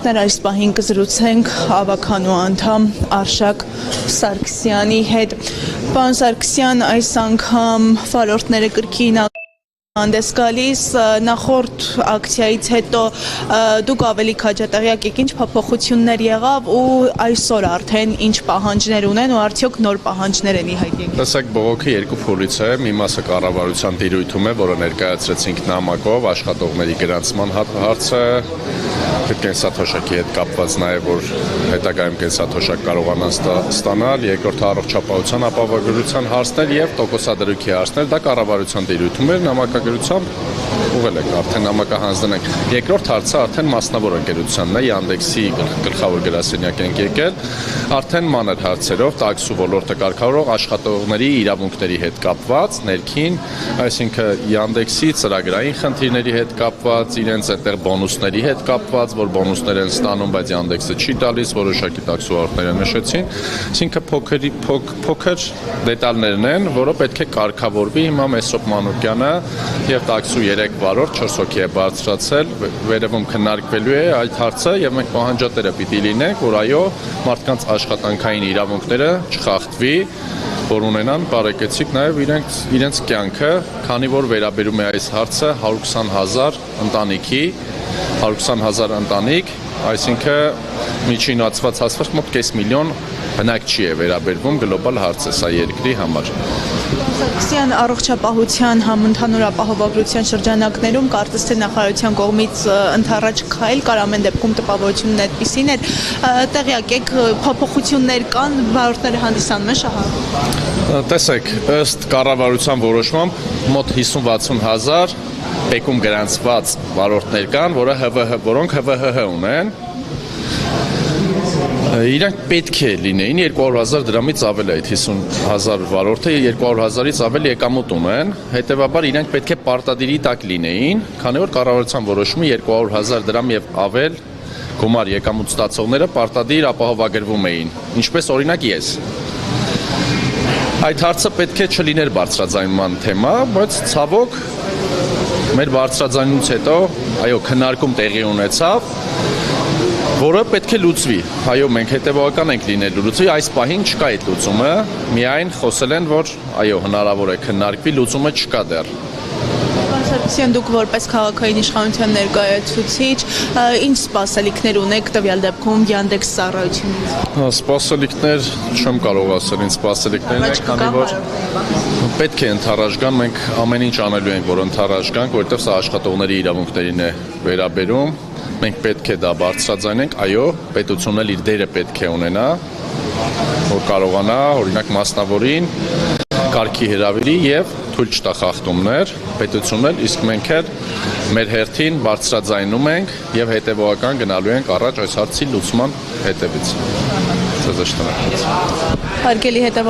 Բարեկամներ, այս պահին կզրուցենք ավականու անդամ Արշակ Սարգսյանի հետ։ Պարոն Սարգսյան, այս անգամ վարորդները կրկին հանդես գալիս, նախորդ ակցիայից հետո դուք ավելի քաջատեղյակ եք, ինչ փոփոխություններ եղավ ու այսօր արդեն ինչ պահանջներ ունեն ու արդյոք նոր պահանջներ են ի հայտ եկել։ Տեսեք, բողոքի երկու փուլից է, մի մասը կառավարության տիրույթում է, որը ներկայացրեցինք նամակով, աշխատողների գրանցման հարցը, կենսաթոշակի հետ կապված նաև, որ հետագայում կենսաթոշակ կարողանան ստանալ, երկրորդը առողջապահության ապահովագրության հարցներ եւ տոկոսադրույքի հարցներ, դա կառավարության տիրույթում էր, նամակագրությամբ ուղղել ենք, արդեն նամակը հանձնել ենք։ Երկրորդ հարցը արդեն մասնավոր ընկերությանն է, Yandex-ի գլխավոր գրասենյակ ենք եկել, արդեն մանր հարցերով, տաքսու ոլորտը կարգավորող աշխատողների իրավունքների հետ կապված, ներքին, այսինքն Yandex-ի ծրագրային խնդիրների հետ կապված, իրենց այդտեղ բոնուսների հետ կապված, որ բոնուսներ են ստանում, բայց Yandex-ը չի տալիս, որոշակի տաքսուվարորդները նշեցին, այսինքն փոքր դետալներն են, որը պետք է կարգավորվի։ Հիմա Մեսրոպ Մանուկյանը եւ տաքսու 3 վարորդ 4 հոգի է բարձրացել, վերևում քննարկվելու է այդ հարցը եւ մենք պահանջատերը պիտի լինենք, որ այո, մարդկանց աշխատանքային իրավունքները չխախտվի, որ ունենան բարեկեցիկ նաև իրենց կյանքը, քանի որ վերաբերում է այս հարցը 120,000 ընտանիքի, 120,000 ընտանիք, այսինքն միջինացված հասված մոտ կես միլիոն բնակչի է վերաբերվում, գլոբալ հարց է սա երկրի համար։ Սարգսյան, առողջապահության համընդհանուր ապահովագրության շրջանակներում կարծես թե նախարարության կողմից ընդառաջ քայլ կար, ամեն դեպքում տպավորությունն այդպիսին էր, տեղյակ եք, փոփոխություններ կան, վարորդները հանդիսանում են շահառու։ Տեսեք, ըստ կառավարության որոշմամբ մոտ 50-60,000 բեկում գրանցված վարորդներ կան, որոնք ՀՎՀ ունեն, իրանք պետք է լինեին 200,000 դրամից ավել այդ 50,000 վարորդը 200,000-ից ավել եկամուտ ունեն, հետևաբար իրանք պետք է պարտադիրի տակ լինեին, քանի որ կառավարության որոշումի 200,000 դրամ եւ ավել գումար եկամուտ ստացողները պարտադիր ապահովագրվում էին, ինչպես օրինակ ես։ Այդ հարցը պետք է չլիներ բարձրաձայնման թեմա, բայց ցավոք մեր բարձրաձայնությունից հետո այո քննարկում տեղի ունեցավ, որը պետք է լուծվի։ Այո, մենք հետևողական ենք լինելու լուծվի, այս պահին չկա այդ լուծումը, միայն խոսել են, որ այո, հնարավոր է քննարկվի, լուծումը չկա դեռ։ Սարգսյան, դուք որպես քաղաքային իշխանության ներկայացուցիչ, ինչ սպասելիքներ ունեք տվյալ դեպքում Yandex ծառայությունից։ Սպասելիքներ չեմ կարող ասել, ինչ սպասելիքներն են, քանի որ պետք է ընդառաջ գան, մենք ամեն ինչ անելու ենք, որ ընդառաջ գանք, որովհետև սա աշխատողների իրավունքներին է վերաբերում։ Մենք պետք է դա բարձրաձայնենք, այո, պետությունն էլ իր դերը պետք է ունենա, որ կարողանա, օրինակ մասնավորին, կարգի հրավիրի եւ թույլ չտա խախտումներ, պետությունն էլ, իսկ մենք էլ մեր հերթին բարձրաձայնում ենք եւ հետեւողական գնալու ենք առաջ այս հարցի լուծման հետևից։ Ձեզ շնորհակալ եմ։ Հարգելի հետևող